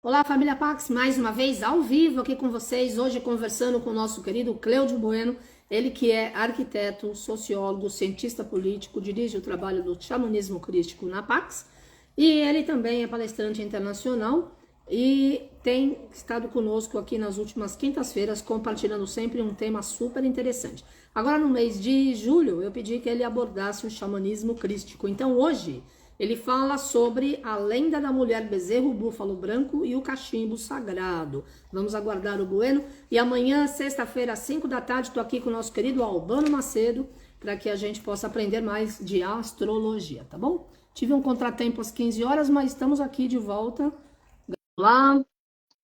Olá, família Pax, mais uma vez ao vivo aqui com vocês, hoje conversando com o nosso querido Cleudio Bueno, ele que é arquiteto, sociólogo, cientista político, dirige o trabalho do xamanismo crístico na Pax, e ele também é palestrante internacional e tem estado conosco aqui nas últimas quintas-feiras, compartilhando sempre um tema super interessante. Agora, no mês de julho, eu pedi que ele abordasse o xamanismo crístico, então hoje ele fala sobre a lenda da mulher bezerro, o búfalo branco e o cachimbo sagrado. Vamos aguardar o Bueno. E amanhã, sexta-feira, às 5 da tarde, estou aqui com o nosso querido Albano Macedo, para que a gente possa aprender mais de astrologia, tá bom? Tive um contratempo às 15 horas, mas estamos aqui de volta. Lá,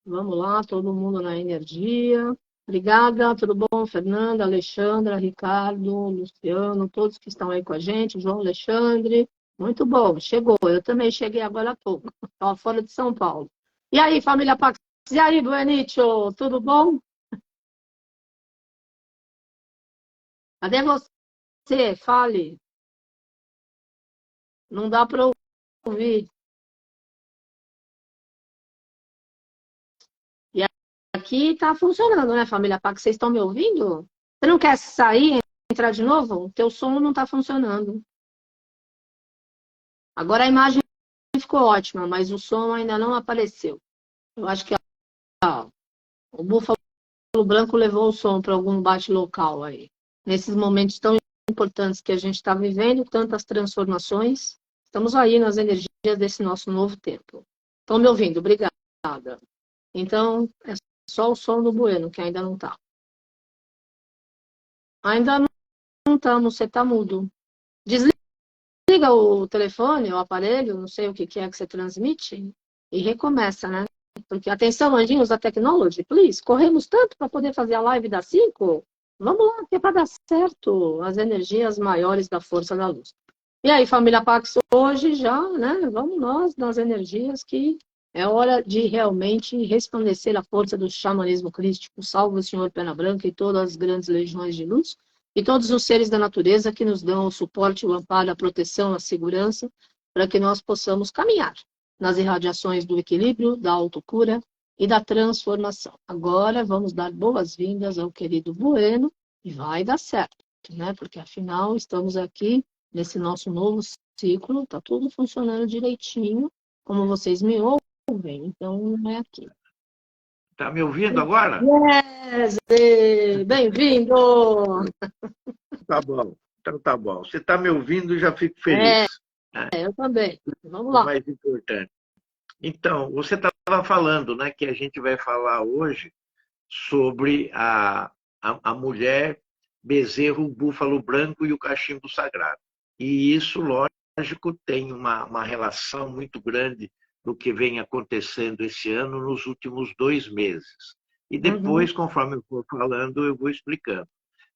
vamos lá, todo mundo na energia. Obrigada, tudo bom? Fernanda, Alexandra, Ricardo, Luciano, todos que estão aí com a gente, João Alexandre. Muito bom, chegou. Eu também cheguei agora há pouco. Estava fora de São Paulo. E aí, família Pax? E aí, Buenito, tudo bom? Cadê você? Fale. Não dá para ouvir. E aqui está funcionando, né, família Pax? Vocês estão me ouvindo? Você não quer sair, entrar de novo? O teu som não está funcionando. Agora a imagem ficou ótima, mas o som ainda não apareceu. Eu acho que o búfalo branco levou o som para algum bate local aí. Nesses momentos tão importantes que a gente está vivendo, tantas transformações, estamos aí nas energias desse nosso novo tempo. Estão me ouvindo? Obrigada. Então, é só o som do Bueno, que ainda não está. Ainda não estamos, você está mudo. Desliga o telefone, o aparelho, não sei o que é que você transmite, e recomeça, né? Porque, atenção, anjinhos da Technology, please, corremos tanto para poder fazer a live das 5. Vamos lá, que é para dar certo as energias maiores da força da luz. E aí, família Pax, hoje já, né? Vamos nós nas energias que é hora de realmente resplandecer a força do xamanismo crístico. Salve o Senhor Pena Branca e todas as grandes legiões de luz e todos os seres da natureza que nos dão o suporte, o amparo, a proteção, a segurança, para que nós possamos caminhar nas irradiações do equilíbrio, da autocura e da transformação. Agora vamos dar boas-vindas ao querido Bueno e vai dar certo, né? Porque afinal estamos aqui nesse nosso novo ciclo, está tudo funcionando direitinho, como vocês me ouvem, então não é aqui. Tá me ouvindo agora? Yes! Bem-vindo! Tá bom. Então tá bom. Você está me ouvindo, já fico feliz. É, Né? eu também. Vamos O lá. mais importante. Então, você estava falando, né, que a gente vai falar hoje sobre a mulher bezerro, o búfalo branco e o cachimbo sagrado. E isso, lógico, tem uma relação muito grande do que vem acontecendo esse ano nos últimos 2 meses. E Uhum. depois, conforme eu for falando, eu vou explicando.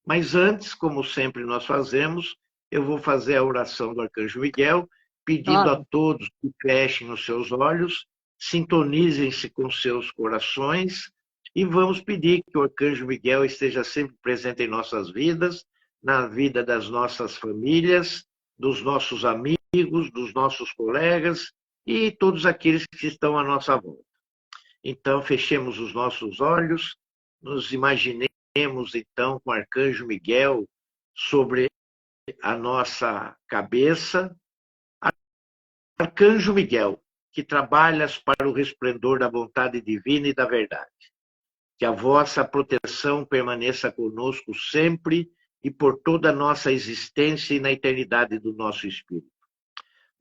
Mas antes, como sempre nós fazemos, eu vou fazer a oração do Arcanjo Miguel, pedindo a Claro. todos que fechem os seus olhos, sintonizem-se com seus corações e vamos pedir que o Arcanjo Miguel esteja sempre presente em nossas vidas, na vida das nossas famílias, dos nossos amigos, dos nossos colegas e todos aqueles que estão à nossa volta. Então, fechemos os nossos olhos, nos imaginemos então com o Arcanjo Miguel sobre a nossa cabeça. Arcanjo Miguel, que trabalhas para o resplendor da vontade divina e da verdade. Que a vossa proteção permaneça conosco sempre e por toda a nossa existência e na eternidade do nosso espírito.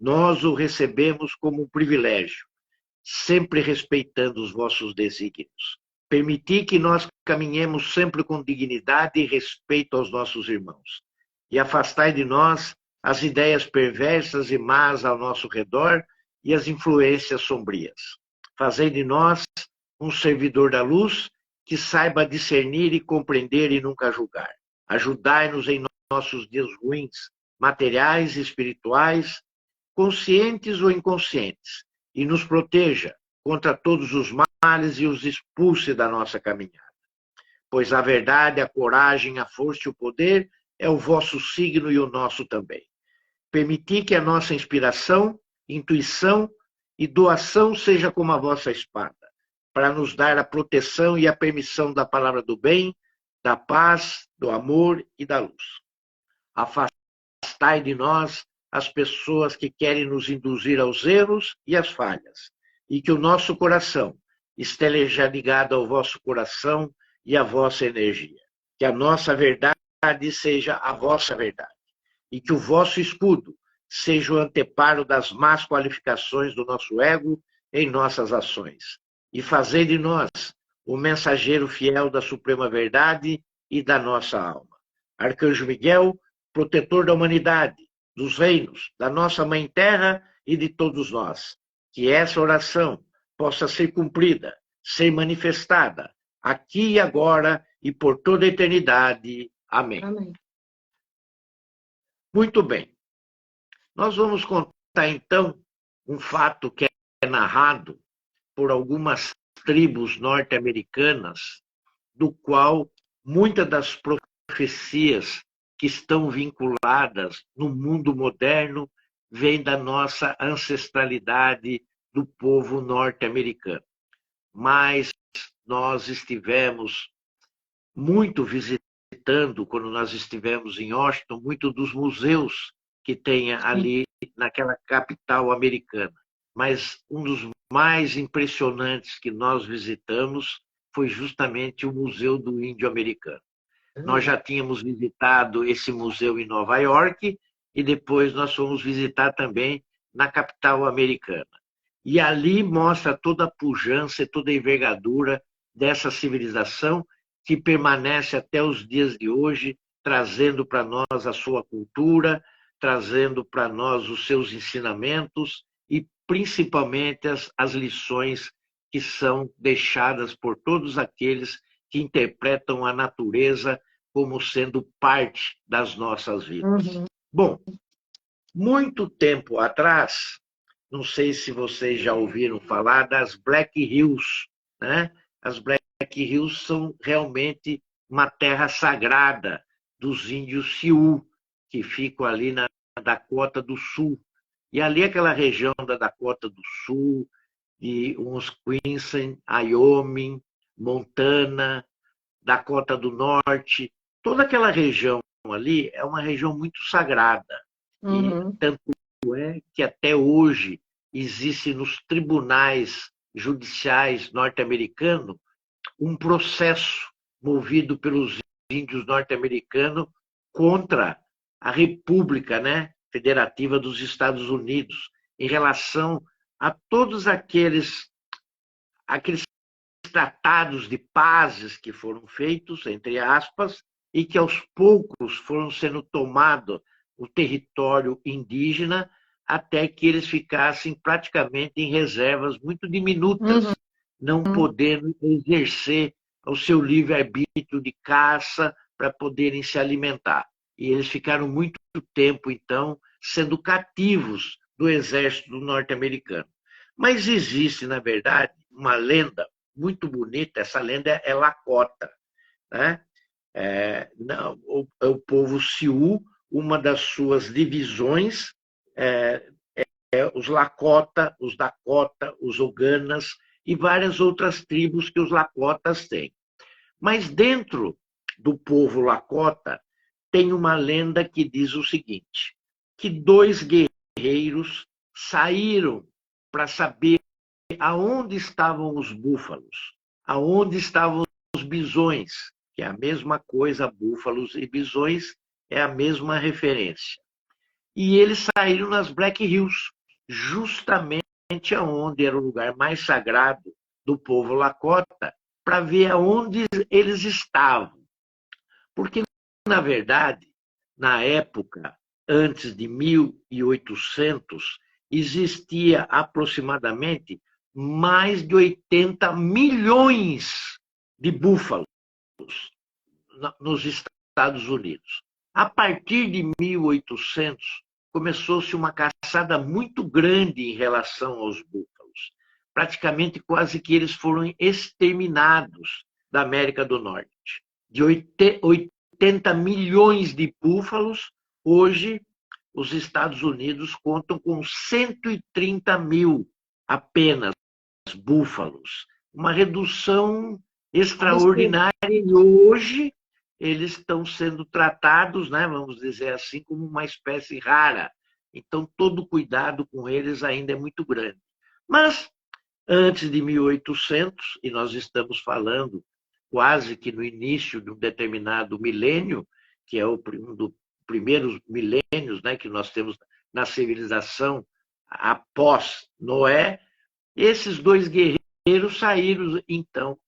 Nós o recebemos como um privilégio, sempre respeitando os vossos desígnios. Permitir que nós caminhemos sempre com dignidade e respeito aos nossos irmãos. E afastai de nós as ideias perversas e más ao nosso redor e as influências sombrias. Fazei de nós um servidor da luz que saiba discernir e compreender e nunca julgar. Ajudai-nos em nossos dias ruins, materiais e espirituais, conscientes ou inconscientes, e nos proteja contra todos os males e os expulse da nossa caminhada. Pois a verdade, a coragem, a força e o poder é o vosso signo e o nosso também. Permitir que a nossa inspiração, intuição e doação seja como a vossa espada. para nos dar a proteção e a permissão da palavra do bem, da paz, do amor e da luz. Afastai de nós as pessoas que querem nos induzir aos erros e às falhas, e que o nosso coração esteja ligado ao vosso coração e à vossa energia. Que a nossa verdade seja a vossa verdade, e que o vosso escudo seja o anteparo das más qualificações do nosso ego em nossas ações. E fazei de nós o mensageiro fiel da suprema verdade e da nossa alma. Arcanjo Miguel, protetor da humanidade, dos reinos, da nossa Mãe Terra e de todos nós. Que essa oração possa ser cumprida, ser manifestada, aqui e agora e por toda a eternidade. Amém. Amém. Muito bem. Nós vamos contar, então, um fato que é narrado por algumas tribos norte-americanas, do qual muitas das profecias que estão vinculadas no mundo moderno vêm da nossa ancestralidade do povo norte-americano. Mas nós estivemos muito visitando, quando nós estivemos em Washington, muito dos museus que tem ali naquela capital americana. Mas um dos mais impressionantes que nós visitamos foi justamente o Museu do Índio Americano. Nós já tínhamos visitado esse museu em Nova York e depois nós fomos visitar também na capital americana. E ali mostra toda a pujança e toda a envergadura dessa civilização que permanece até os dias de hoje, trazendo para nós a sua cultura, trazendo para nós os seus ensinamentos e principalmente as lições que são deixadas por todos aqueles que interpretam a natureza como sendo parte das nossas vidas. Bom, muito tempo atrás, não sei se vocês já ouviram falar das Black Hills, né? As Black Hills são realmente uma terra sagrada dos índios Sioux, que ficam ali na Dakota do Sul. E ali aquela região da Dakota do Sul, de Wisconsin, Wyoming, Montana, Dakota do Norte, toda aquela região ali é uma região muito sagrada. E tanto é que até hoje existe nos tribunais judiciais norte-americanos um processo movido pelos índios norte-americanos contra a República, né, Federativa dos Estados Unidos, em relação a todos aqueles tratados de pazes que foram feitos, entre aspas, e que aos poucos foram sendo tomado o território indígena até que eles ficassem praticamente em reservas muito diminutas, não podendo exercer o seu livre-arbítrio de caça para poderem se alimentar. E eles ficaram muito tempo, então, sendo cativos do exército norte-americano. Mas existe, na verdade, uma lenda muito bonita, essa lenda é Lakota, né? O povo Sioux, uma das suas divisões os Lakota, os Dakota, os Oganas e várias outras tribos que os Lakotas têm. Mas dentro do povo Lakota tem uma lenda que diz o seguinte, que 2 guerreiros saíram para saber aonde estavam os búfalos, aonde estavam os bisões, que é a mesma coisa, búfalos e bisões é a mesma referência. E eles saíram nas Black Hills, justamente aonde era o lugar mais sagrado do povo Lakota, para ver aonde eles estavam. Porque, na verdade, na época, antes de 1800, existia aproximadamente mais de 80 milhões de búfalos nos Estados Unidos. A partir de 1800, começou-se uma caçada muito grande em relação aos búfalos. Praticamente quase que eles foram exterminados da América do Norte. De 80 milhões de búfalos, hoje os Estados Unidos contam com 130 mil apenas búfalos uma redução extraordinária e hoje eles estão sendo tratados, né, vamos dizer assim, como uma espécie rara. Então, todo cuidado com eles ainda é muito grande. Mas, antes de 1800, e nós estamos falando quase que no início de um determinado milênio, que é um dos primeiros milênios, né, que nós temos na civilização após Noé, esses dois guerreiros saíram, então,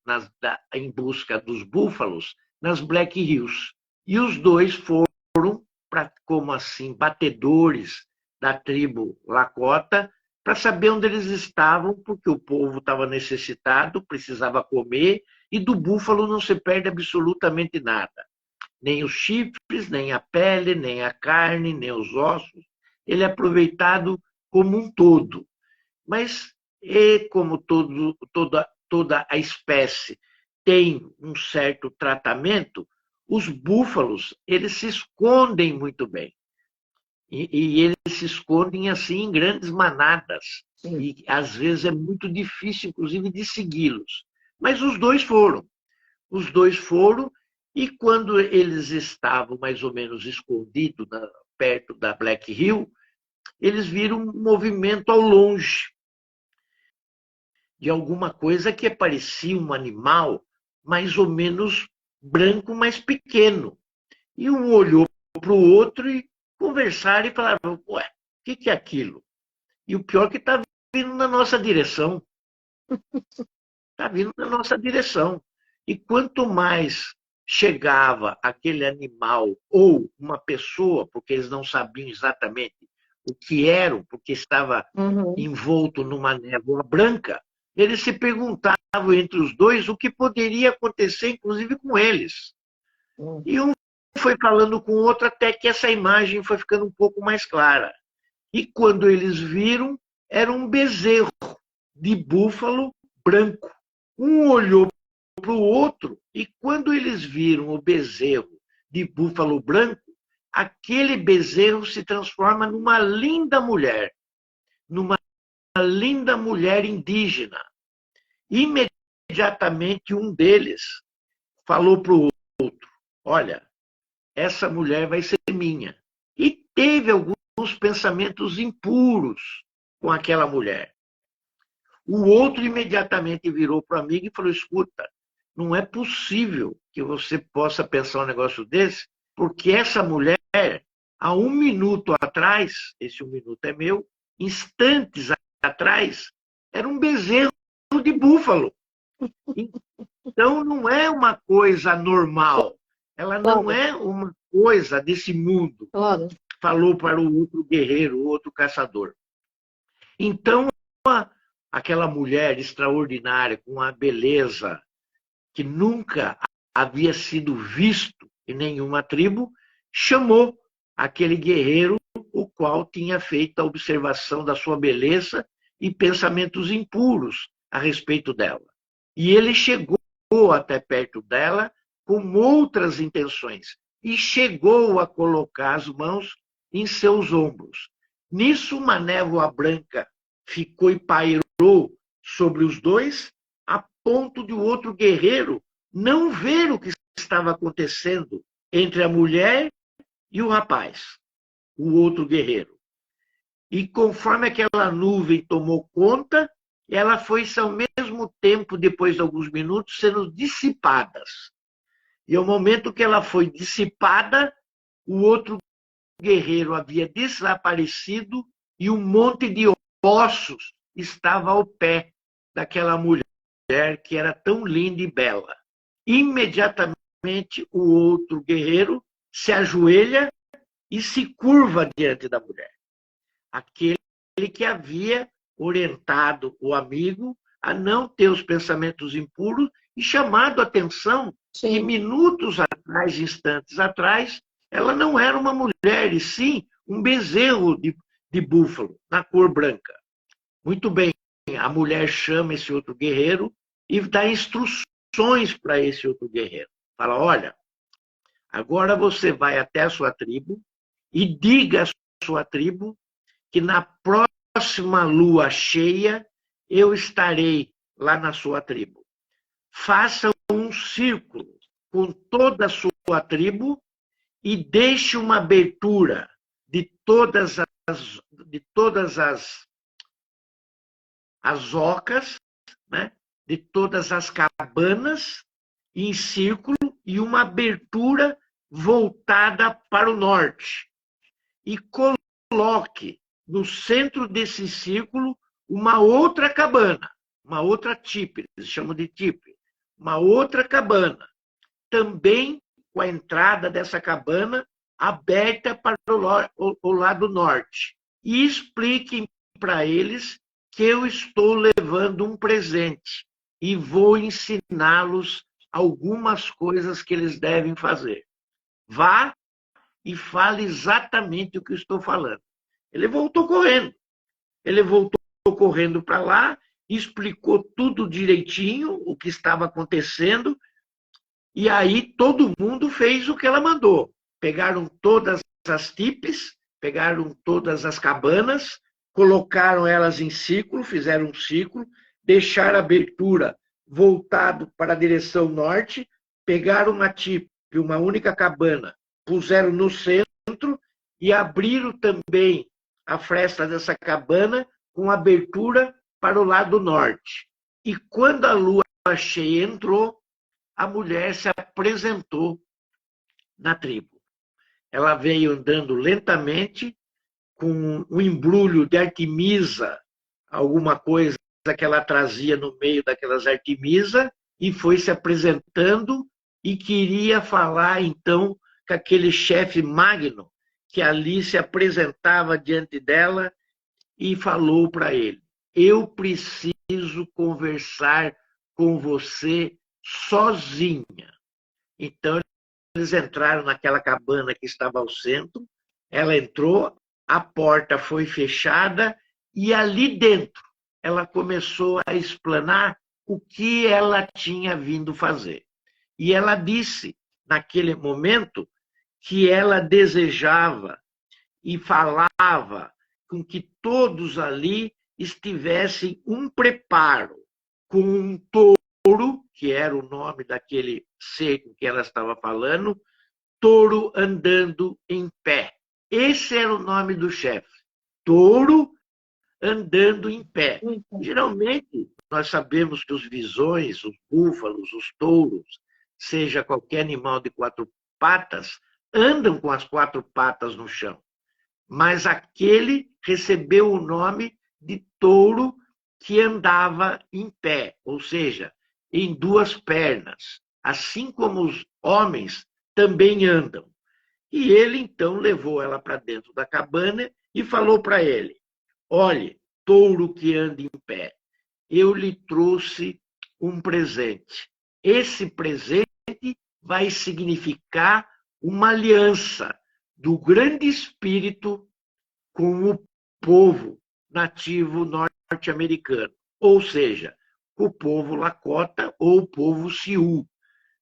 em busca dos búfalos nas Black Hills. E os dois foram, como assim, batedores da tribo Lakota, para saber onde eles estavam, porque o povo estava necessitado, precisava comer, e do búfalo não se perde absolutamente nada. Nem os chifres, nem a pele, nem a carne, nem os ossos. Ele é aproveitado como um todo. Mas, como toda a espécie tem um certo tratamento, os búfalos eles se escondem muito bem. E eles se escondem assim em grandes manadas. Sim. E às vezes é muito difícil, inclusive, de segui-los. Mas os dois foram. Os dois foram, e quando eles estavam mais ou menos escondidos perto da Black Hill, eles viram um movimento ao longe de alguma coisa que parecia um animal mais ou menos branco, mas pequeno. E um olhou para o outro e conversaram e falaram, ué, o que é aquilo? E o pior é que está vindo na nossa direção. Está vindo na nossa direção. E quanto mais chegava aquele animal ou uma pessoa, porque eles não sabiam exatamente o que eram, porque estava envolto numa névoa branca, eles se perguntavam entre os dois o que poderia acontecer, inclusive com eles. E um foi falando com o outro até que essa imagem foi ficando um pouco mais clara. E quando eles viram, era um bezerro de búfalo branco. Um olhou para o outro e quando eles viram o bezerro de búfalo branco, aquele bezerro se transforma numa linda mulher indígena. Imediatamente um deles falou para o outro, olha, essa mulher vai ser minha. E teve alguns pensamentos impuros com aquela mulher. O outro imediatamente virou para o amigo e falou, escuta, não é possível que você possa pensar um negócio desse, porque essa mulher, há um minuto atrás, esse um minuto é meu, instantes atrás, era um bezerro de búfalo. Então, não é uma coisa normal. Ela não é uma coisa desse mundo. Falou para o outro guerreiro, o outro caçador. Então, aquela mulher extraordinária, com uma beleza que nunca havia sido visto em nenhuma tribo, chamou aquele guerreiro, o qual tinha feito a observação da sua beleza e pensamentos impuros a respeito dela. E ele chegou até perto dela com outras intenções e chegou a colocar as mãos em seus ombros. Nisso, uma névoa branca ficou e pairou sobre os dois, a ponto de o outro guerreiro não ver o que estava acontecendo entre a mulher e o rapaz, o outro guerreiro. E conforme aquela nuvem tomou conta, ela foi ao mesmo tempo, depois de alguns minutos, sendo dissipadas. E ao momento que ela foi dissipada, o outro guerreiro havia desaparecido e um monte de ossos estava ao pé daquela mulher que era tão linda e bela. Imediatamente, o outro guerreiro se ajoelha e se curva diante da mulher. Aquele que havia orientado o amigo a não ter os pensamentos impuros e chamado a atenção que minutos atrás, instantes atrás, ela não era uma mulher, e sim um bezerro de búfalo, na cor branca. Muito bem, a mulher chama esse outro guerreiro e dá instruções para esse outro guerreiro. Fala, olha, agora você vai até a sua tribo e diga à sua tribo que na próxima lua cheia eu estarei lá na sua tribo. Faça um círculo com toda a sua tribo e deixe uma abertura de todas as ocas, né? De todas as cabanas em círculo e uma abertura voltada para o norte. E coloque no centro desse círculo uma outra cabana, uma outra tipe, eles chamam de tipe, uma outra cabana, também com a entrada dessa cabana aberta para o lado norte. E expliquem para eles que eu estou levando um presente e vou ensiná-los algumas coisas que eles devem fazer. Vá e fale exatamente o que eu estou falando. Ele voltou correndo. Ele voltou correndo para lá, explicou tudo direitinho, o que estava acontecendo, e aí todo mundo fez o que ela mandou. Pegaram todas as tipes, pegaram todas as cabanas, colocaram elas em círculo, fizeram um círculo, deixaram a abertura voltado para a direção norte, pegaram uma tipe, uma única cabana, puseram no centro e abriram também a fresta dessa cabana com abertura para o lado norte. E quando a lua cheia entrou, a mulher se apresentou na tribo. Ela veio andando lentamente, com um embrulho de artemisa, alguma coisa que ela trazia no meio daquelas artemisa, e foi se apresentando e queria falar, então, com aquele chefe magno que ali se apresentava diante dela e falou para ele: eu preciso conversar com você sozinha. Então, eles entraram naquela cabana que estava ao centro, ela entrou, a porta foi fechada e ali dentro ela começou a explanar o que ela tinha vindo fazer. E ela disse, naquele momento, que ela desejava e falava com que todos ali estivessem um preparo, com um touro, que era o nome daquele ser com que ela estava falando, touro andando em pé. Esse era o nome do chefe, touro andando em pé. Geralmente, nós sabemos que os visões, os búfalos, os touros, seja qualquer animal de quatro patas, andam com as quatro patas no chão. Mas aquele recebeu o nome de touro que andava em pé, ou seja, em duas pernas, assim como os homens também andam. E ele, então, levou ela para dentro da cabana e falou para ele: olhe, touro que anda em pé, eu lhe trouxe um presente. Esse presente vai significar uma aliança do grande espírito com o povo nativo norte-americano, ou seja, o povo Lakota ou o povo Sioux,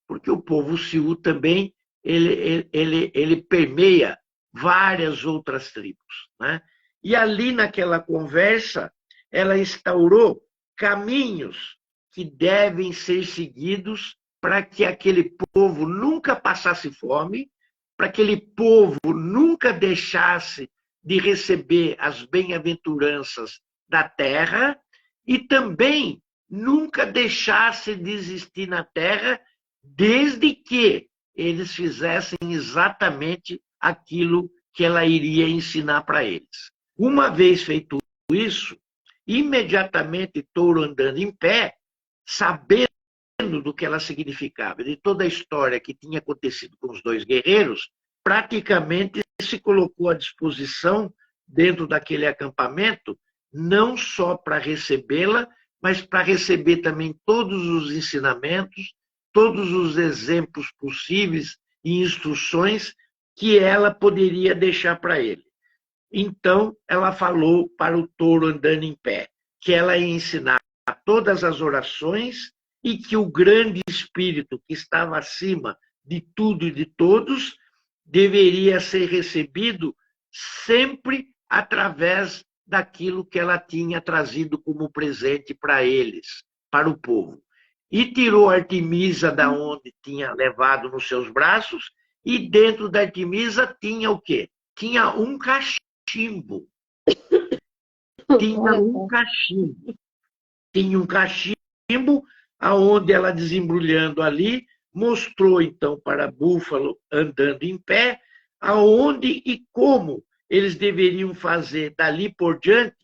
porque o povo Sioux também ele permeia várias outras tribos, né? E ali naquela conversa, ela instaurou caminhos que devem ser seguidos para que aquele povo nunca passasse fome, para que aquele povo nunca deixasse de receber as bem-aventuranças da terra e também nunca deixasse de existir na terra, desde que eles fizessem exatamente aquilo que ela iria ensinar para eles. Uma vez feito isso, imediatamente touro andando em pé, sabendo do que ela significava, de toda a história que tinha acontecido com os dois guerreiros, praticamente se colocou à disposição dentro daquele acampamento, não só para recebê-la, mas para receber também todos os ensinamentos, todos os exemplos possíveis e instruções que ela poderia deixar para ele. Então, ela falou para o touro andando em pé, que ela ia ensinar todas as orações e que o grande espírito que estava acima de tudo e de todos deveria ser recebido sempre através daquilo que ela tinha trazido como presente para eles, para o povo. E tirou Artemisa da onde tinha levado nos seus braços, e dentro da Artemisa tinha o quê? Tinha um cachimbo. Tinha um cachimbo. Tinha um cachimbo, aonde ela, desembrulhando ali, mostrou então para Búfalo andando em pé, aonde e como eles deveriam fazer dali por diante,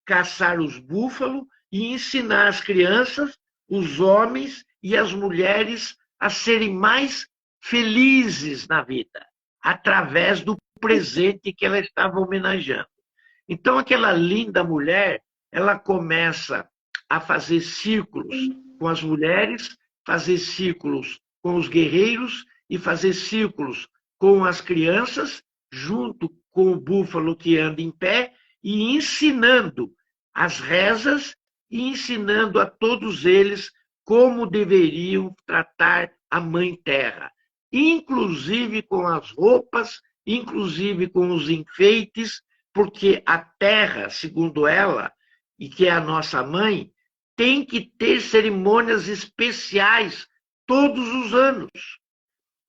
caçar os búfalos e ensinar as crianças, os homens e as mulheres a serem mais felizes na vida, através do presente que ela estava homenageando. Então, aquela linda mulher, ela começa a fazer círculos com as mulheres, fazer círculos com os guerreiros e fazer círculos com as crianças, junto com o búfalo que anda em pé, e ensinando as rezas e ensinando a todos eles como deveriam tratar a Mãe Terra, inclusive com as roupas, inclusive com os enfeites, porque a terra, segundo ela, e que é a nossa mãe, tem que ter cerimônias especiais todos os anos.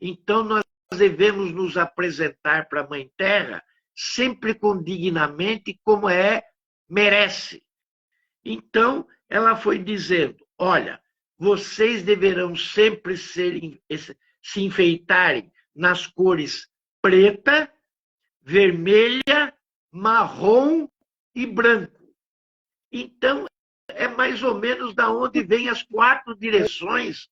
Então, nós devemos nos apresentar para a Mãe Terra sempre com dignamente, como merece. Então, ela foi dizendo, olha, vocês deverão sempre se enfeitarem nas cores preta, vermelha, marrom e branco. Então, é mais ou menos da onde vêm as 4 direções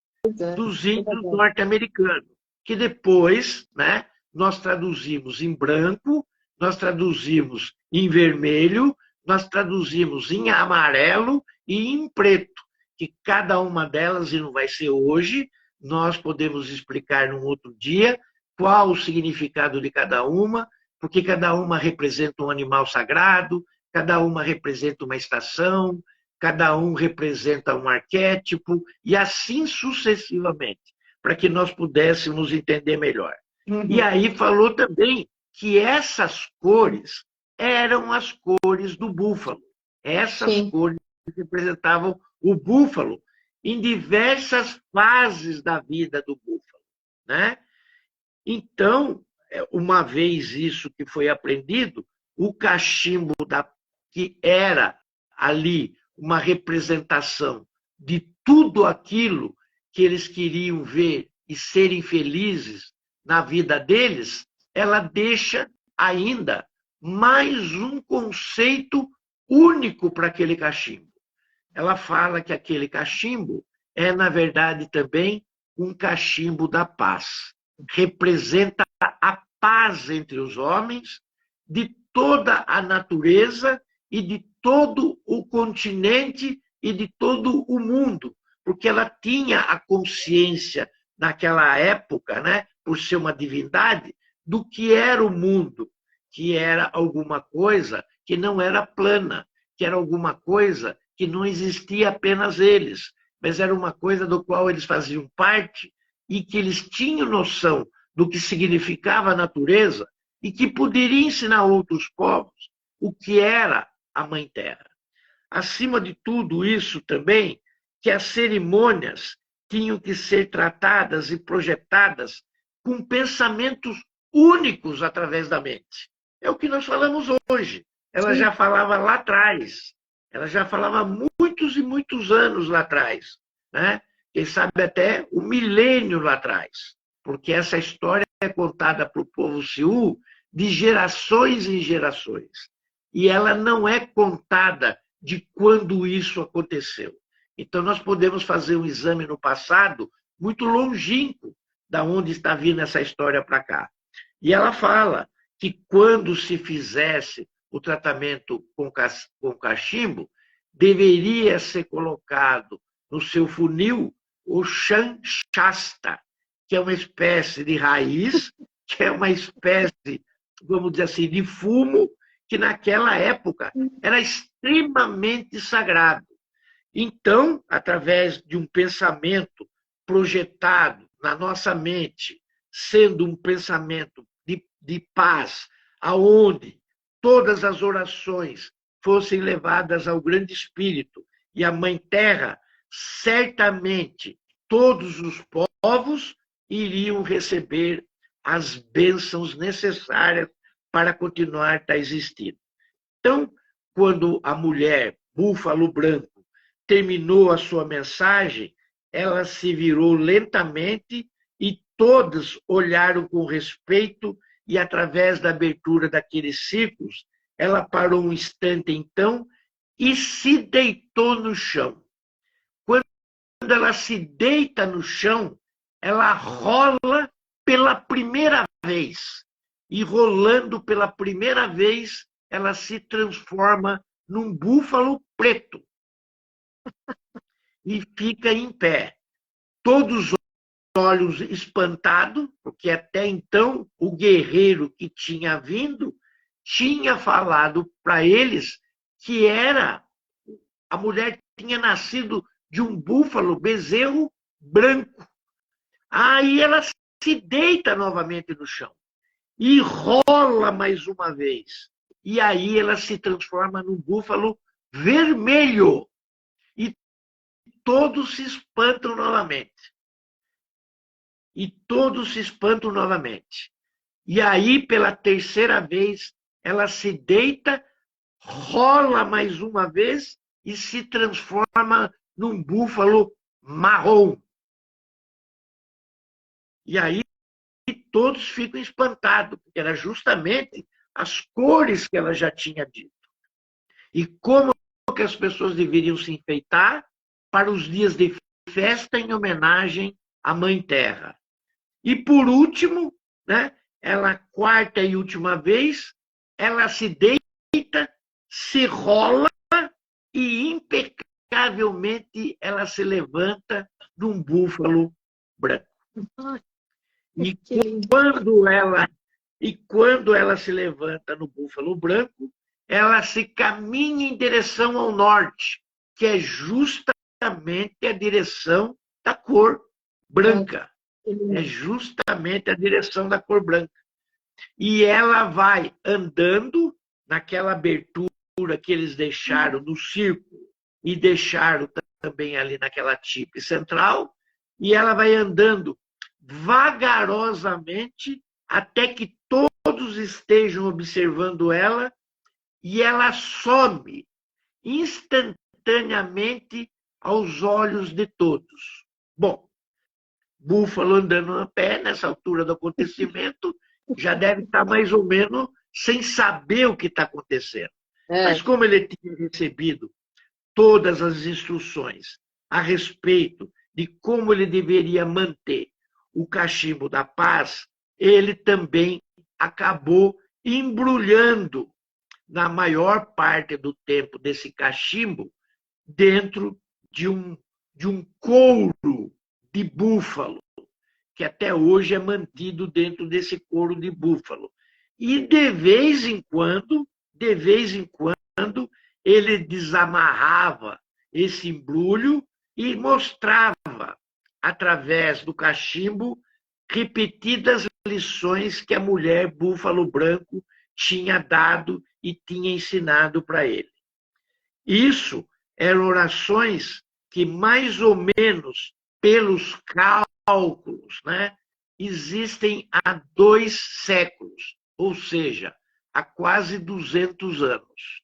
dos índios norte-americanos, que depois, né, nós traduzimos em branco, nós traduzimos em vermelho, nós traduzimos em amarelo e em preto, que cada uma delas, e não vai ser hoje, nós podemos explicar num outro dia qual o significado de cada uma, porque cada uma representa um animal sagrado, cada uma representa uma estação, cada um representa um arquétipo, e assim sucessivamente, para que nós pudéssemos entender melhor. Uhum. E aí falou também que essas cores eram as cores do búfalo. Essas Sim. cores representavam o búfalo em diversas fases da vida do búfalo, né? Então, uma vez isso que foi aprendido, o cachimbo que era ali uma representação de tudo aquilo que eles queriam ver e serem felizes na vida deles, ela deixa ainda mais um conceito único para aquele cachimbo. Ela fala que aquele cachimbo é, na verdade, também um cachimbo da paz. Representa a paz entre os homens, de toda a natureza e de todo o continente e de todo o mundo, porque ela tinha a consciência naquela época, né, por ser uma divindade, do que era o mundo, que era alguma coisa que não era plana, que era alguma coisa que não existia apenas eles, mas era uma coisa do qual eles faziam parte e que eles tinham noção do que significava a natureza e que poderia ensinar a outros povos o que era a Mãe Terra. Acima de tudo isso também, que as cerimônias tinham que ser tratadas e projetadas com pensamentos únicos através da mente. É o que nós falamos hoje. Ela Sim. já falava lá atrás. Ela já falava muitos e muitos anos lá atrás, né? Quem sabe até um milênio lá atrás, porque essa história é contada para o povo Sioux de gerações em gerações. E ela não é contada de quando isso aconteceu. Então, nós podemos fazer um exame no passado muito longínquo da onde está vindo essa história para cá. E ela fala que quando se fizesse o tratamento com cachimbo, deveria ser colocado no seu funil o Chanchasta, que é uma espécie de raiz, que é uma espécie, vamos dizer assim, de fumo, que naquela época era extremamente sagrado. Então, através de um pensamento projetado na nossa mente, sendo um pensamento de paz, aonde todas as orações fossem levadas ao Grande Espírito e a Mãe Terra certamente todos os povos iriam receber as bênçãos necessárias para continuar a existir. Então, quando a mulher búfalo branco terminou a sua mensagem, ela se virou lentamente e todos olharam com respeito e, através da abertura daqueles círculos, ela parou um instante, então, e se deitou no chão. Quando ela se deita no chão, ela rola pela primeira vez. E rolando pela primeira vez, ela se transforma num búfalo preto. E fica em pé. Todos os olhos espantados, porque até então o guerreiro que tinha vindo tinha falado para eles que a mulher tinha nascido de um búfalo bezerro branco. Aí ela se deita novamente no chão e rola mais uma vez. E aí ela se transforma num búfalo vermelho. E todos se espantam novamente. E todos se espantam novamente. E aí, pela terceira vez, ela se deita, rola mais uma vez e se transforma num búfalo marrom. E aí todos ficam espantados, porque era justamente as cores que ela já tinha dito. E como que as pessoas deveriam se enfeitar para os dias de festa em homenagem à Mãe Terra. E por último, né, ela, quarta e última vez, ela se deita, se rola e impecavelmente ela se levanta num búfalo branco. E quando ela se levanta no búfalo branco, ela se caminha em direção ao norte, que é justamente a direção da cor branca. É justamente a direção da cor branca. E ela vai andando naquela abertura que eles deixaram no círculo e deixaram também ali naquela tipe central, e ela vai andando vagarosamente até que todos estejam observando ela e ela some instantaneamente aos olhos de todos. Bom, búfalo andando a pé nessa altura do acontecimento já deve estar mais ou menos sem saber o que está acontecendo. Mas como ele tinha recebido todas as instruções a respeito de como ele deveria manter o cachimbo da paz, ele também acabou embrulhando na maior parte do tempo desse cachimbo dentro de um couro de búfalo, que até hoje é mantido dentro desse couro de búfalo. E de vez em quando, ele desamarrava esse embrulho e mostrava, através do cachimbo, repetidas lições que a mulher búfalo branco tinha dado e tinha ensinado para ele. Isso eram orações que, mais ou menos, pelos cálculos, né, existem há 2 séculos, ou seja, há quase 200 anos.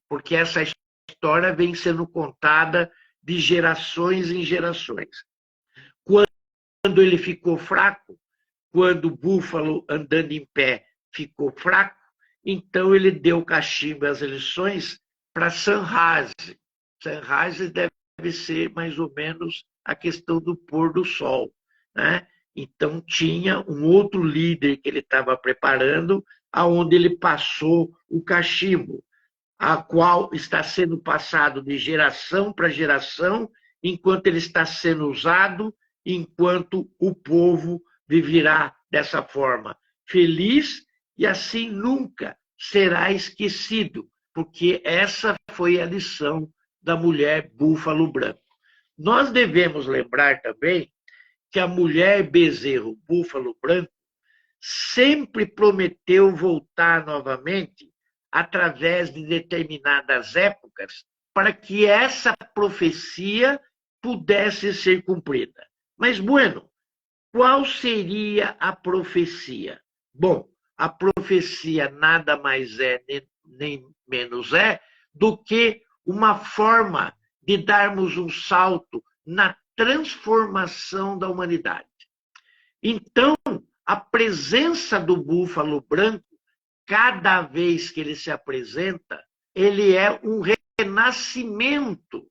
Porque essa história vem sendo contada de gerações em gerações. Quando ele ficou fraco, quando o búfalo andando em pé ficou fraco, então ele deu cachimbo às lições para Sanhase. Sanhase deve ser mais ou menos a questão do pôr do sol, né? Então tinha um outro líder que ele estava preparando, aonde ele passou o cachimbo, a qual está sendo passado de geração para geração, enquanto ele está sendo usado, enquanto o povo viverá dessa forma, feliz, e assim nunca será esquecido, porque essa foi a lição da mulher búfalo branco. Nós devemos lembrar também que a mulher bezerro búfalo branco sempre prometeu voltar novamente através de determinadas épocas, para que essa profecia pudesse ser cumprida. Mas, bueno, qual seria a profecia? Bom, a profecia nada mais é, nem menos é, do que uma forma de darmos um salto na transformação da humanidade. Então, a presença do búfalo branco, cada vez que ele se apresenta, ele é um renascimento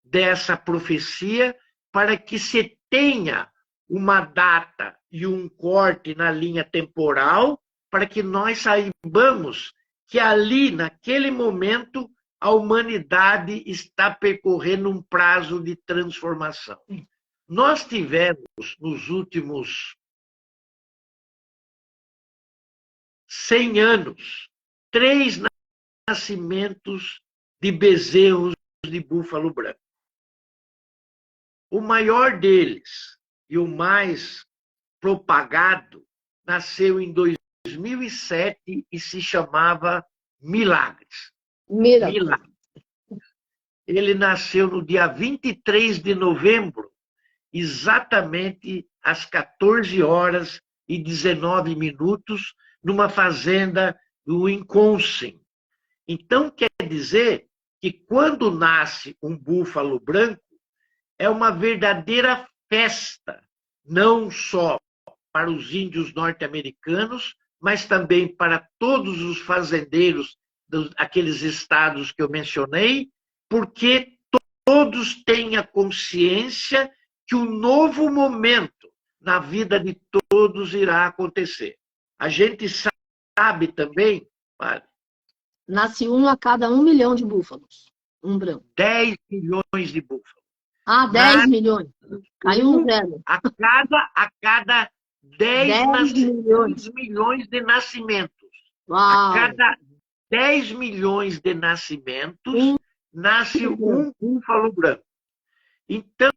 dessa profecia para que se tenha uma data e um corte na linha temporal para que nós saibamos que ali, naquele momento, a humanidade está percorrendo um prazo de transformação. Nós tivemos, nos últimos 100 anos, 3 nascimentos de bezerros de búfalo branco. O maior deles e o mais propagado nasceu em 2007 e se chamava Milagres. Milagres. Ele nasceu no dia 23 de novembro, exatamente às 14 horas e 19 minutos, numa fazenda do Wisconsin. Então, quer dizer que quando nasce um búfalo branco, é uma verdadeira festa, não só para os índios norte-americanos, mas também para todos os fazendeiros daqueles estados que eu mencionei, porque todos têm a consciência que um novo momento na vida de todos irá acontecer. A gente sabe também, vale, nasce um a cada 1 milhão de búfalos, um branco. 10 milhões de búfalos. 10 milhões. Caiu um zero. A cada 10 milhões de nascimentos. Uau. A cada 10 milhões de nascimentos, nasce um búfalo branco. Então,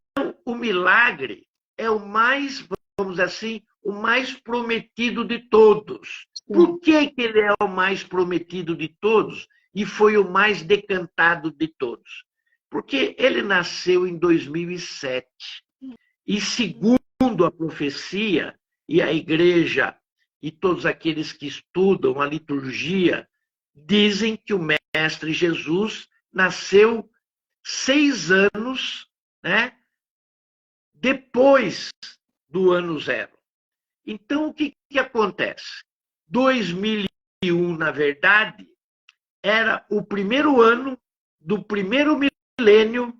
o milagre é o mais, vamos dizer assim, o mais prometido de todos. Por que ele é o mais prometido de todos e foi o mais decantado de todos? Porque ele nasceu em 2007. E segundo a profecia, e a igreja e todos aqueles que estudam a liturgia, dizem que o Mestre Jesus nasceu 6 anos, né, depois do ano 0. Então, o que acontece? 2001, na verdade, era o primeiro ano do primeiro milênio,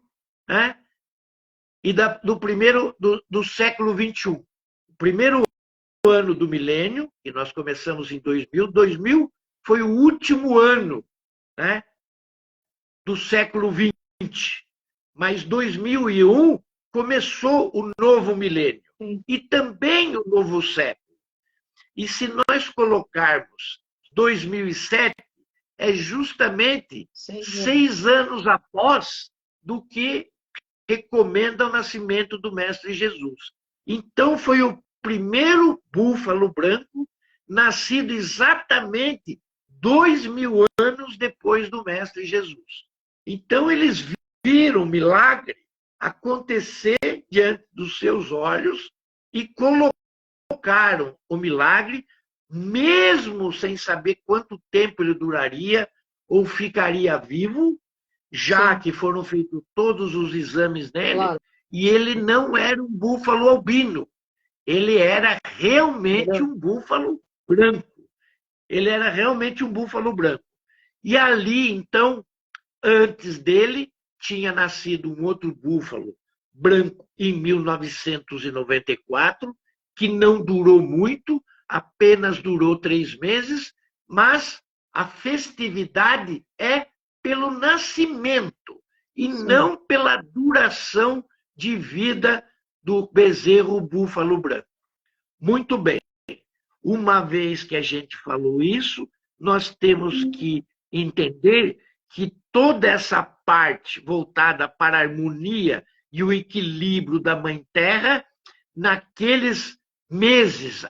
né, e do século XXI. O primeiro ano do milênio, que nós começamos em 2000, 2000 foi o último ano, né, do século XX. Mas 2001 começou o novo milênio e também o novo século. E se nós colocarmos 2007, é justamente 6 anos após do que recomenda o nascimento do Mestre Jesus. Então, foi o primeiro búfalo branco nascido exatamente 2000 anos depois do Mestre Jesus. Então, eles viram o milagre acontecer diante dos seus olhos e colocaram o milagre, mesmo sem saber quanto tempo ele duraria ou ficaria vivo, já que foram feitos todos os exames nele, e ele não era um búfalo albino, ele era realmente um búfalo branco. Ele era realmente um búfalo branco. E ali, então, antes dele, tinha nascido um outro búfalo branco em 1994, que não durou muito, apenas durou 3 meses, mas a festividade é pelo nascimento e não pela duração de vida do bezerro búfalo branco. Muito bem. Uma vez que a gente falou isso, nós temos que entender que toda essa parte voltada para a harmonia e o equilíbrio da Mãe Terra, naqueles meses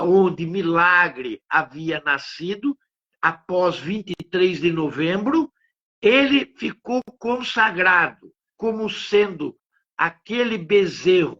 onde Milagre havia nascido, após 23 de novembro, ele ficou consagrado como sendo aquele bezerro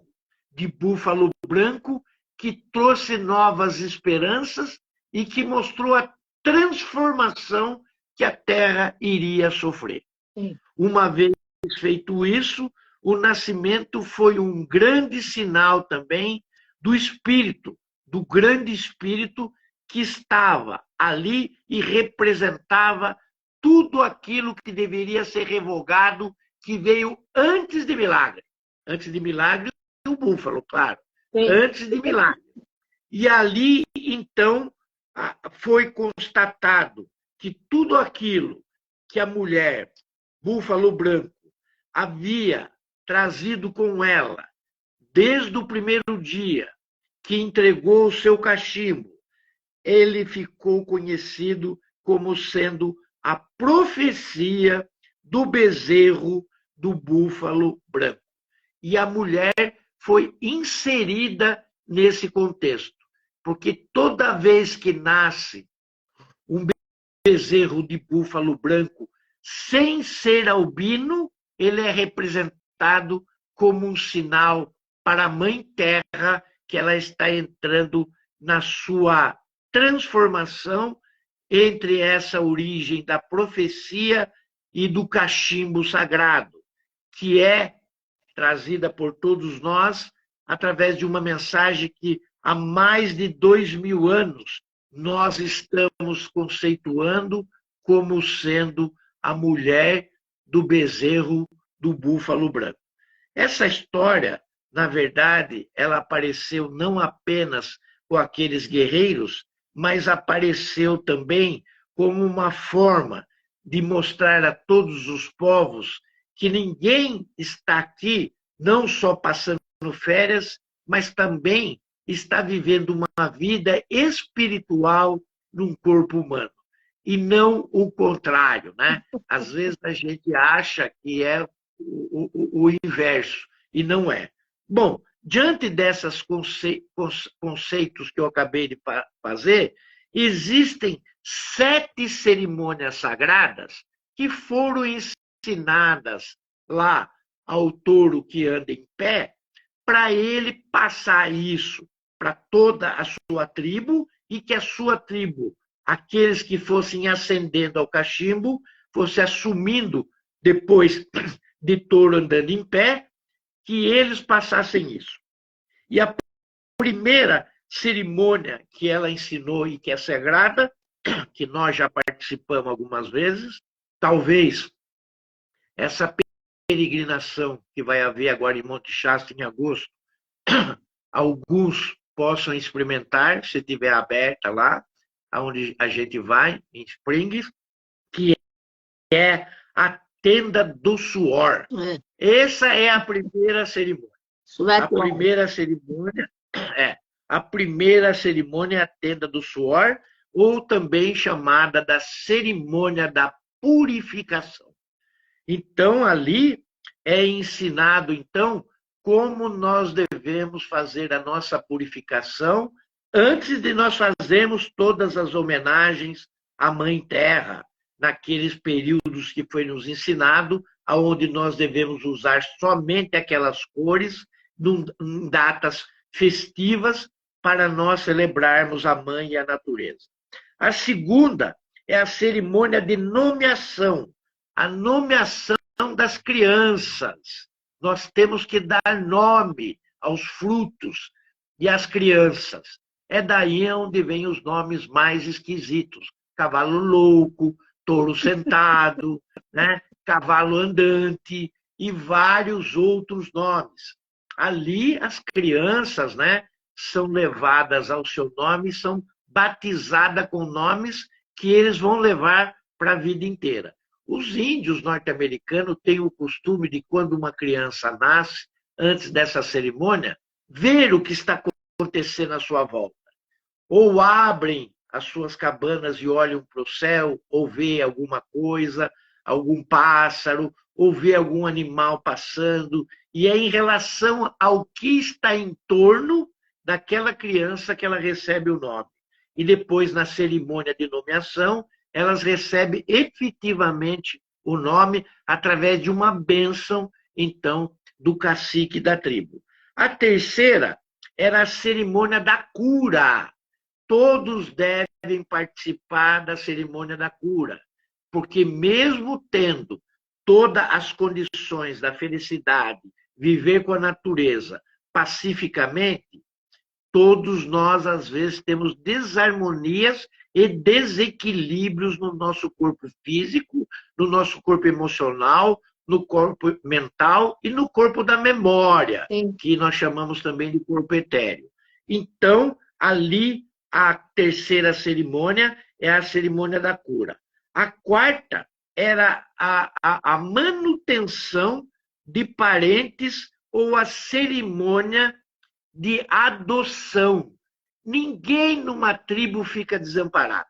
de búfalo branco que trouxe novas esperanças e que mostrou a transformação que a Terra iria sofrer. Sim. Uma vez feito isso, o nascimento foi um grande sinal também do Espírito, do grande Espírito que estava ali e representava tudo aquilo que deveria ser revogado, que veio antes de milagre. Antes de milagre, o búfalo, claro. Sim. Antes de milagre. E ali, então, foi constatado que tudo aquilo que a mulher, búfalo branco, havia trazido com ela, desde o primeiro dia que entregou o seu cachimbo, ele ficou conhecido como sendo a profecia do bezerro do búfalo branco. E a mulher foi inserida nesse contexto, porque toda vez que nasce um bezerro de búfalo branco sem ser albino, ele é representado como um sinal para a Mãe Terra que ela está entrando na sua transformação entre essa origem da profecia e do cachimbo sagrado, que é trazida por todos nós através de uma mensagem que há mais de 2000 anos nós estamos conceituando como sendo a mulher do bezerro do búfalo branco. Essa história, na verdade, ela apareceu não apenas com aqueles guerreiros, mas apareceu também como uma forma de mostrar a todos os povos que ninguém está aqui não só passando férias, mas também está vivendo uma vida espiritual num corpo humano. E não o contrário, né? Às vezes a gente acha que é o inverso, e não é. Bom, diante desses conceitos que eu acabei de fazer, existem 7 cerimônias sagradas que foram ensinadas lá ao touro que anda em pé, para ele passar isso para toda a sua tribo e que a sua tribo, aqueles que fossem ascendendo ao cachimbo, fossem assumindo depois de touro andando em pé, que eles passassem isso. E a primeira cerimônia que ela ensinou e que é sagrada, que nós já participamos algumas vezes, talvez essa peregrinação que vai haver agora em Monte Shasta em agosto, alguns possam experimentar, se estiver aberta lá, onde a gente vai, em Springs, que é a tenda do suor. Essa é a primeira cerimônia. A primeira cerimônia é a tenda do suor, ou também chamada da cerimônia da purificação. Então, ali é ensinado, então, como nós devemos fazer a nossa purificação antes de nós fazermos todas as homenagens à Mãe Terra, naqueles períodos que foi nos ensinado, onde nós devemos usar somente aquelas cores em datas festivas para nós celebrarmos a Mãe e a natureza. A segunda é a cerimônia de nomeação, a nomeação das crianças. Nós temos que dar nome aos frutos e às crianças. É daí onde vêm os nomes mais esquisitos. Cavalo louco, touro sentado, né? Cavalo andante e vários outros nomes. Ali as crianças, né, são levadas ao seu nome e são batizadas com nomes que eles vão levar para a vida inteira. Os índios norte-americanos têm o costume de, quando uma criança nasce, antes dessa cerimônia, ver o que está acontecendo à sua volta. Ou abrem as suas cabanas e olham para o céu, ou vê alguma coisa, algum pássaro, ou vê algum animal passando, e é em relação ao que está em torno daquela criança que ela recebe o nome. E depois, na cerimônia de nomeação, elas recebem efetivamente o nome através de uma bênção, então, do cacique da tribo. A terceira era a cerimônia da cura. Todos devem participar da cerimônia da cura, porque mesmo tendo todas as condições da felicidade, viver com a natureza pacificamente, todos nós, às vezes, temos desarmonias e desequilíbrios no nosso corpo físico, no nosso corpo emocional, no corpo mental e no corpo da memória, Sim. que nós chamamos também de corpo etéreo. Então, ali, a terceira cerimônia é a cerimônia da cura. A quarta era a manutenção de parentes ou a cerimônia de adoção. Ninguém numa tribo fica desamparado.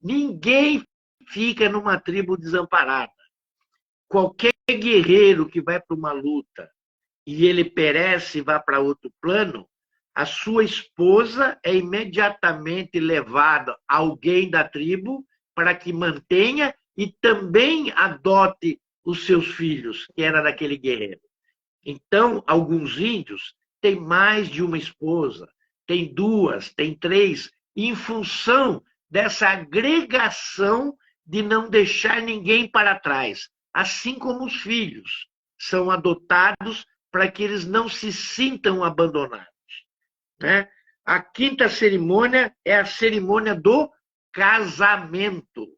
Ninguém fica numa tribo desamparada. Qualquer guerreiro que vai para uma luta e ele perece e vai para outro plano, a sua esposa é imediatamente levada a alguém da tribo para que mantenha e também adote os seus filhos, que era daquele guerreiro. Então, alguns índios têm mais de uma esposa, tem duas, tem três, em função dessa agregação de não deixar ninguém para trás, assim como os filhos são adotados para que eles não se sintam abandonados. Né? A quinta cerimônia é a cerimônia do casamento.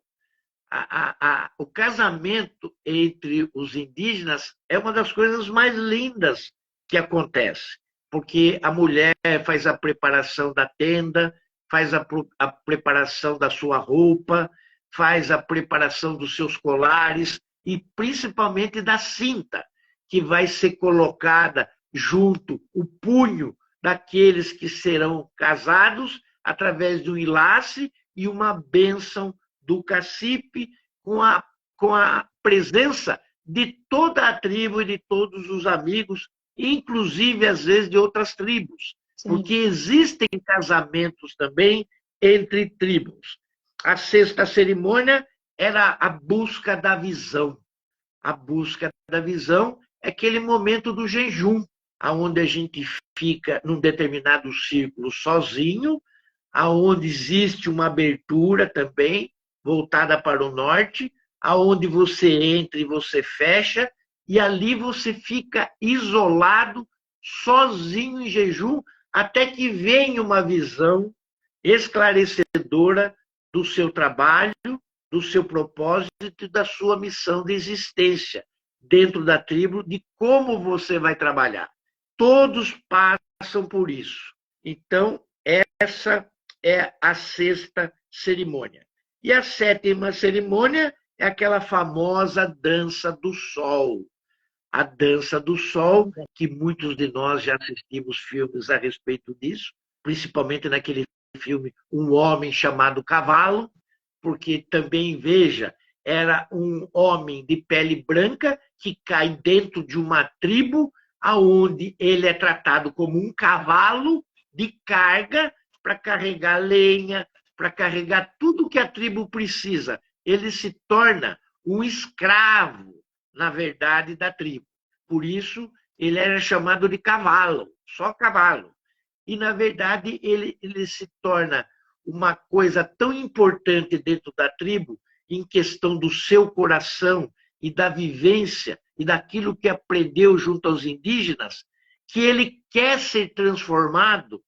O casamento entre os indígenas é uma das coisas mais lindas que acontece, porque a mulher faz a preparação da tenda, faz a preparação da sua roupa, faz a preparação dos seus colares e principalmente da cinta, que vai ser colocada junto o punho daqueles que serão casados através de um enlace e uma bênção do cacife com a presença de toda a tribo e de todos os amigos, inclusive, às vezes, de outras tribos. Sim. Porque existem casamentos também entre tribos. A sexta cerimônia era a busca da visão. A busca da visão é aquele momento do jejum, onde a gente fica num determinado círculo sozinho, aonde existe uma abertura também, voltada para o norte, aonde você entra e você fecha, e ali você fica isolado, sozinho em jejum, até que venha uma visão esclarecedora do seu trabalho, do seu propósito e da sua missão de existência dentro da tribo, de como você vai trabalhar. Todos passam por isso. Então, essa é a sexta cerimônia. E a sétima cerimônia é aquela famosa dança do sol. A dança do sol, que muitos de nós já assistimos filmes a respeito disso, principalmente naquele filme Um Homem Chamado Cavalo, porque também, veja, era um homem de pele branca que cai dentro de uma tribo aonde ele é tratado como um cavalo de carga para carregar lenha, para carregar tudo que a tribo precisa. Ele se torna um escravo, na verdade, da tribo. Por isso, ele era chamado de cavalo, só cavalo. E, na verdade, ele se torna uma coisa tão importante dentro da tribo, em questão do seu coração e da vivência e daquilo que aprendeu junto aos indígenas, que ele quer ser transformado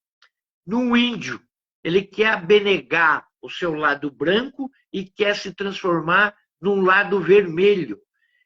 num índio. Ele quer abnegar o seu lado branco e quer se transformar num lado vermelho.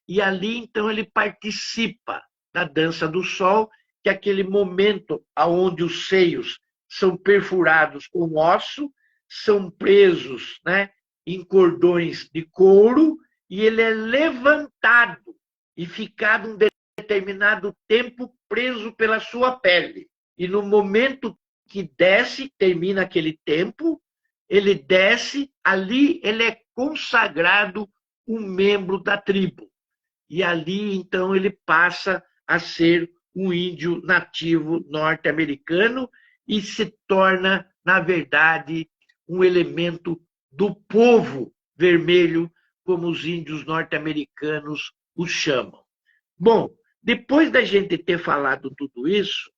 E ali, então, ele participa da dança do sol, que é aquele momento onde os seios são perfurados com osso, são presos, né, em cordões de couro, e ele é levantado e ficado um determinado tempo preso pela sua pele. E no momento que desce, termina aquele tempo, ele desce, ali ele é consagrado um membro da tribo. E ali, então, ele passa a ser um índio nativo norte-americano e se torna, na verdade, um elemento do povo vermelho, como os índios norte-americanos os chamam. Bom, Depois da gente ter falado tudo isso,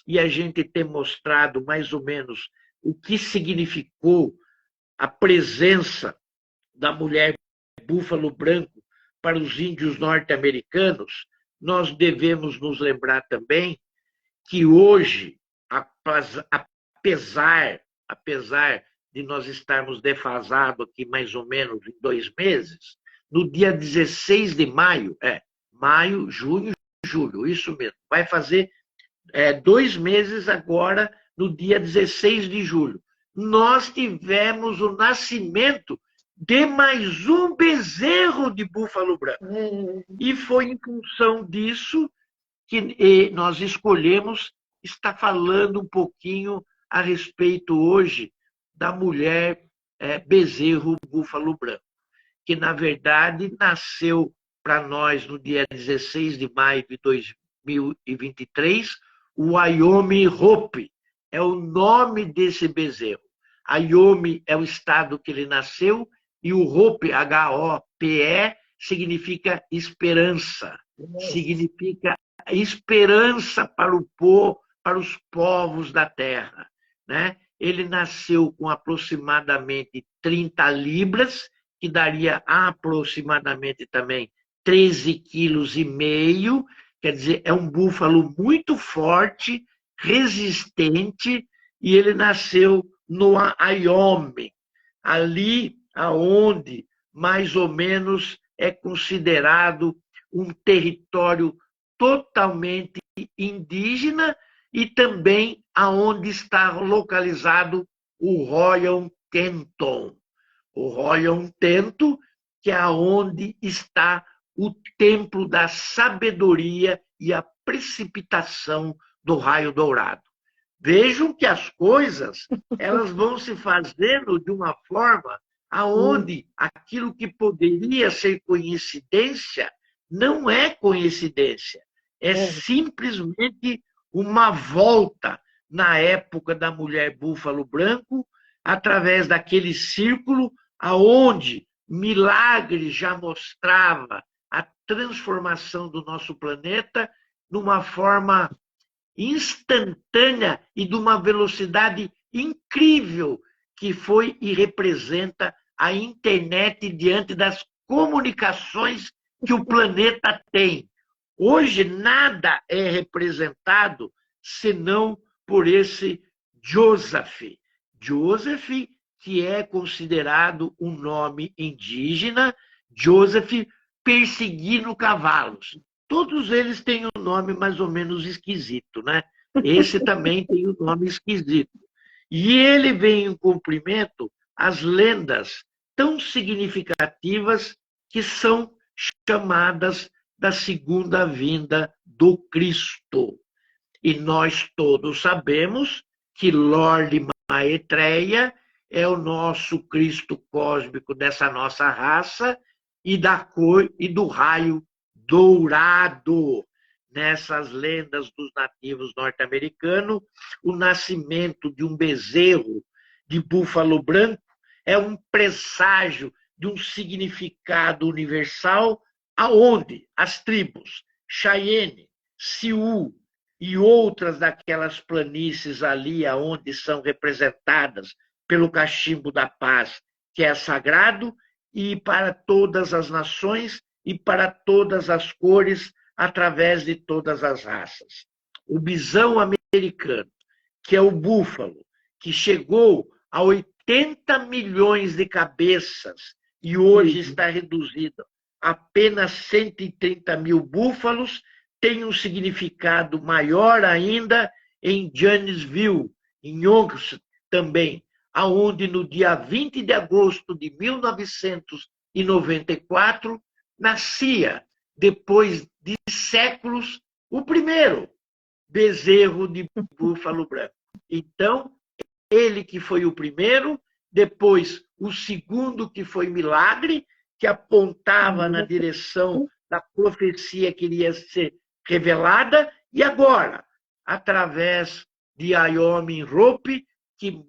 e a gente ter mostrado mais ou menos o que significou a presença da mulher búfalo branco para os índios norte-americanos, nós devemos nos lembrar também que hoje, apesar de nós estarmos defasados aqui mais ou menos em 2 meses, no dia 16 de maio, maio, junho, julho, isso mesmo, vai fazer 2 meses agora, no dia 16 de julho. Nós tivemos o nascimento de mais um bezerro de búfalo branco. E foi em função disso que nós escolhemos estar falando um pouquinho a respeito hoje da mulher bezerro búfalo branco, que na verdade nasceu para nós no dia 16 de maio de 2023, o Wyoming Hope é o nome desse bezerro. Wyoming é o estado que ele nasceu e o Hope, H-O-P-E, significa esperança, significa esperança para o povo, para os povos da terra, né? Ele nasceu com aproximadamente 30 libras, que daria aproximadamente também 13,5 kg, quer dizer, é um búfalo muito forte, resistente, e ele nasceu no Wyoming, ali aonde mais ou menos é considerado um território totalmente indígena e também aonde está localizado o Royal Tenton. O Royal Tenton, que é aonde está o templo da sabedoria e a precipitação do raio dourado. Vejam que as coisas elas vão se fazendo de uma forma aonde aquilo que poderia ser coincidência não é coincidência, é simplesmente uma volta na época da mulher búfalo branco, através daquele círculo aonde milagre já mostrava a transformação do nosso planeta numa forma instantânea e de uma velocidade incrível que foi e representa a internet diante das comunicações que o planeta tem. Hoje nada é representado senão por esse Joseph. Joseph, que é considerado um nome indígena, Joseph perseguindo cavalos. Todos eles têm um nome mais ou menos esquisito, né? Esse também tem um nome esquisito. E ele vem em cumprimento às lendas tão significativas que são chamadas da segunda vinda do Cristo. E nós todos sabemos que Lorde Maitreya é o nosso Cristo cósmico dessa nossa raça e da cor e do raio dourado. Nessas lendas dos nativos norte-americanos, o nascimento de um bezerro de búfalo branco é um presságio de um significado universal aonde as tribos Cheyenne, Sioux e outras daquelas planícies ali aonde são representadas pelo cachimbo da paz, que é sagrado, e para todas as nações e para todas as cores, através de todas as raças. O bisão americano, que é o búfalo, que chegou a 80 milhões de cabeças e hoje está reduzido a apenas 130 mil búfalos, tem um significado maior ainda em Janesville, em Yonkers também, aonde no dia 20 de agosto de 1994 nascia, depois de séculos, o primeiro bezerro de búfalo branco. Então, ele que foi o primeiro, depois o segundo que foi milagre, que apontava na direção da profecia que iria ser revelada, e agora, através de Wyoming Hope, que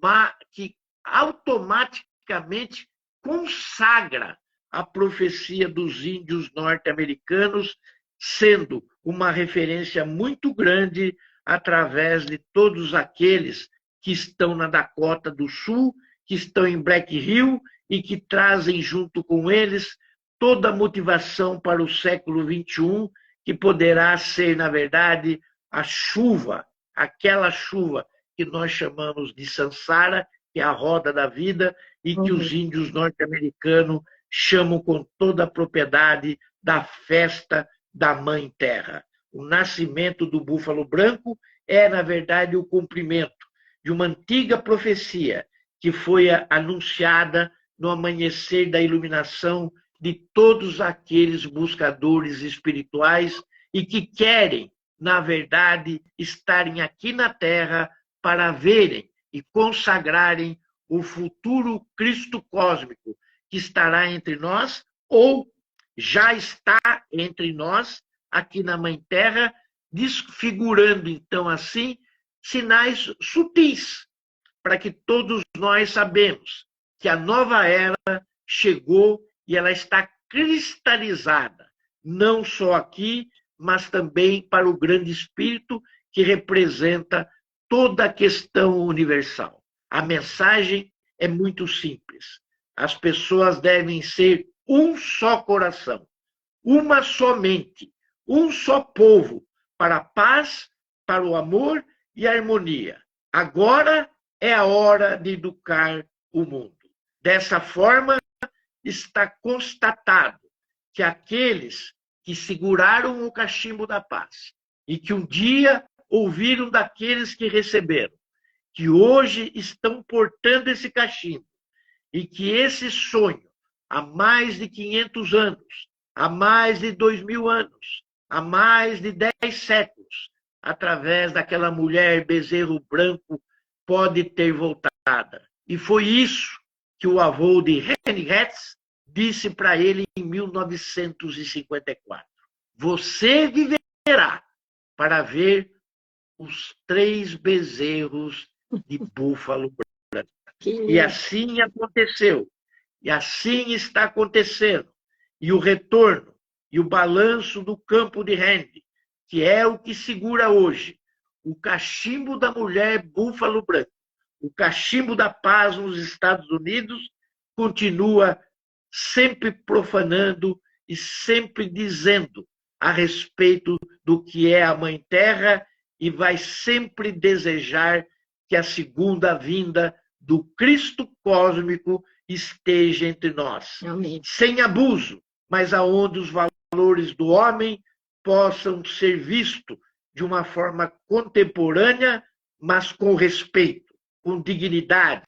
automaticamente consagra a profecia dos índios norte-americanos, sendo uma referência muito grande através de todos aqueles que estão na Dakota do Sul, que estão em Black Hill e que trazem junto com eles toda a motivação para o século XXI, que poderá ser, na verdade, a chuva, aquela chuva que nós chamamos de Sansara, que é a roda da vida, e que os índios norte-americanos chamam com toda a propriedade da festa da Mãe Terra. O nascimento do búfalo branco é, na verdade, o cumprimento de uma antiga profecia que foi anunciada no amanhecer da iluminação de todos aqueles buscadores espirituais e que querem, na verdade, estarem aqui na Terra para verem e consagrarem o futuro Cristo cósmico que estará entre nós ou já está entre nós, aqui na Mãe Terra, desfigurando, então, assim, sinais sutis, para que todos nós sabemos que a nova era chegou e ela está cristalizada, não só aqui, mas também para o grande Espírito que representa toda a questão universal. A mensagem é muito simples. As pessoas devem ser um só coração, uma só mente, um só povo, para a paz, para o amor e a harmonia. Agora é a hora de educar o mundo. Dessa forma, está constatado que aqueles que seguraram o cachimbo da paz e que um dia ouviram daqueles que receberam, que hoje estão portando esse cachimbo e que esse sonho, há mais de 500 anos, há mais de 2000 anos, há mais de 10 séculos, através daquela mulher bezerro branco, pode ter voltada. E foi isso que o avô de Henry Hertz disse para ele em 1954. Você viverá para ver os 3 bezerros de búfalo branco. E assim aconteceu. E assim está acontecendo. E o retorno e o balanço do campo de Henry, que é o que segura hoje o cachimbo da mulher búfalo branco, o cachimbo da paz nos Estados Unidos, continua sempre profanando e sempre dizendo a respeito do que é a Mãe Terra e vai sempre desejar que a segunda vinda do Cristo cósmico esteja entre nós. Amém. Sem abuso, mas aonde os valores do homem possam ser vistos de uma forma contemporânea, mas com respeito, com dignidade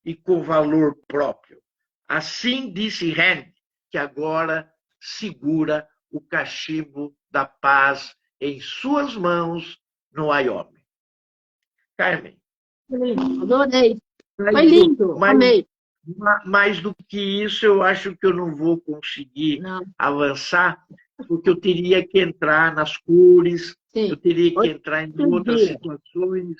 e com valor próprio. Assim disse Henry, que agora segura o cachimbo da paz em suas mãos no Wyoming. Carmen. Adorei. Foi lindo, amei. Mais do que isso, eu acho que eu não vou conseguir avançar, porque eu teria que entrar nas cores, eu teria que entrar em outras situações,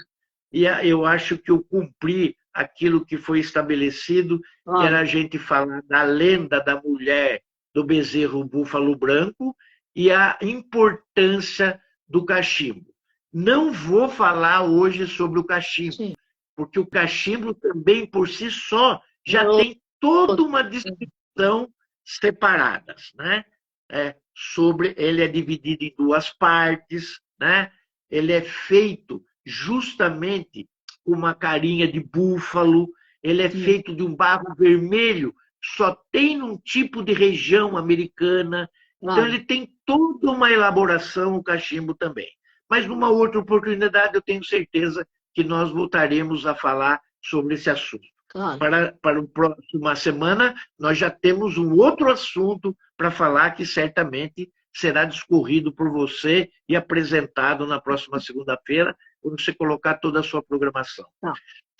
e eu acho que eu cumpri aquilo que foi estabelecido, que era a gente falar da lenda da mulher do bezerro búfalo branco e a importância do cachimbo. Não vou falar hoje sobre o cachimbo, porque o cachimbo também, por si só, já tem toda uma descrição separadas, né? Ele é dividido em 2 partes, né? Ele é feito justamente com uma carinha de búfalo, ele é feito de um barro vermelho, só tem num tipo de região americana, então ele tem toda uma elaboração, o cachimbo também. Mas numa outra oportunidade eu tenho certeza que nós voltaremos a falar sobre esse assunto. Para a próxima semana, nós já temos um outro assunto para falar que certamente será discorrido por você e apresentado na próxima segunda-feira, quando você colocar toda a sua programação.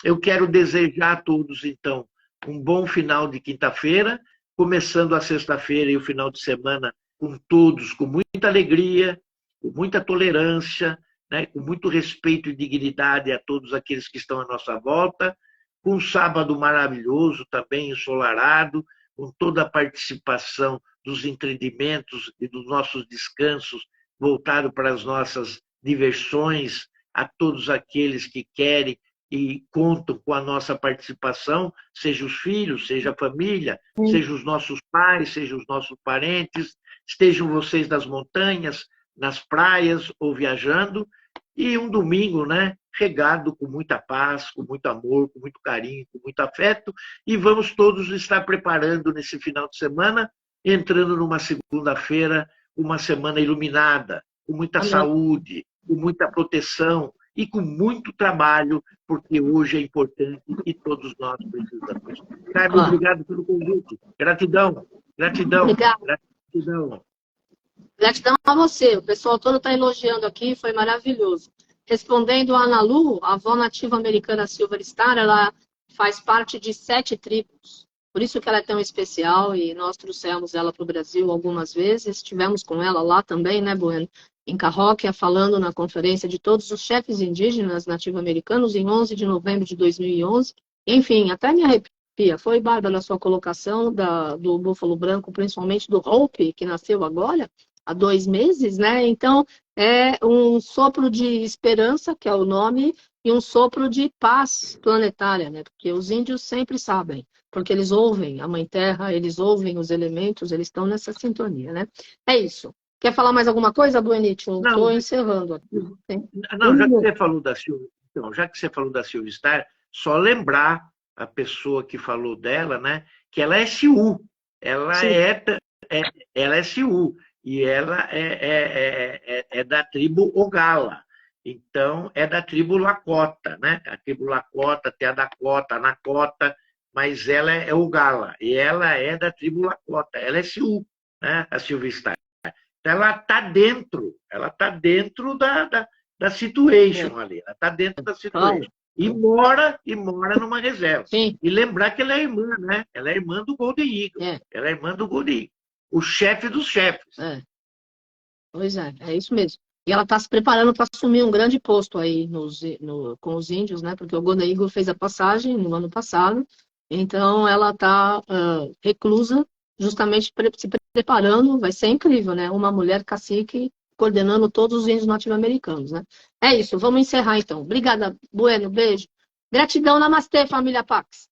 Eu quero desejar a todos, então, um bom final de quinta-feira, começando a sexta-feira e o final de semana com todos, com muita alegria, com muita tolerância, né, com muito respeito e dignidade a todos aqueles que estão à nossa volta, com um sábado maravilhoso, também ensolarado, com toda a participação dos entendimentos e dos nossos descansos, voltado para as nossas diversões, a todos aqueles que querem e contam com a nossa participação, seja os filhos, seja a família, seja os nossos pais, seja os nossos parentes, estejam vocês nas montanhas, nas praias ou viajando, e um domingo, né, regado com muita paz, com muito amor, com muito carinho, com muito afeto, e vamos todos estar preparando nesse final de semana, entrando numa segunda-feira, uma semana iluminada, com muita saúde, com muita proteção e com muito trabalho, porque hoje é importante e todos nós precisamos. Carmen, obrigado pelo convite. Gratidão, gratidão, gratidão. Gratidão a você. O pessoal todo está elogiando aqui, foi maravilhoso. Respondendo a Ana Lu, a avó nativa americana Silver Star, ela faz parte de 7 tribos. Por isso que ela é tão especial e nós trouxemos ela para o Brasil algumas vezes. Estivemos com ela lá também, né, Bueno? Em Caróquia, falando na conferência de todos os chefes indígenas nativo-americanos em 11 de novembro de 2011. Enfim, até me arrepia. Foi bárbara a sua colocação do búfalo branco, principalmente do Hope, que nasceu agora, há 2 meses, né? Então, é um sopro de esperança, que é o nome, e um sopro de paz planetária, né? Porque os índios sempre sabem, porque eles ouvem a Mãe Terra, eles ouvem os elementos, eles estão nessa sintonia, né? É isso. Quer falar mais alguma coisa, Buenite? Eu estou encerrando aqui. Não, já que você falou da Silvia, então, já que você falou da Silvia Star, só lembrar a pessoa que falou dela, né? Que ela é Siú. Ela é Siú. E ela é da tribo Ogala. Então, é da tribo Lakota, né? A tribo Lakota, tem a Dakota, a Nakota, mas ela é Ogala. E ela é da tribo Lakota. Ela é Siú, né? A Silvia Star. Ela está dentro da situation ali. Ela está dentro da situation. E mora numa reserva. Sim. E lembrar que ela é irmã, né? Ela é irmã do Golden Eagle. Ela é irmã do Golden Eagle. O chefe dos chefes. Pois é isso mesmo. E ela está se preparando para assumir um grande posto aí com os índios, né? Porque o Golden Eagle fez a passagem no ano passado. Então, ela está reclusa, justamente se preparando. Vai ser incrível, né? Uma mulher cacique coordenando todos os índios nativo-americanos, né? É isso, vamos encerrar então. Obrigada, Bueno, beijo. Gratidão, namastê, família Pax.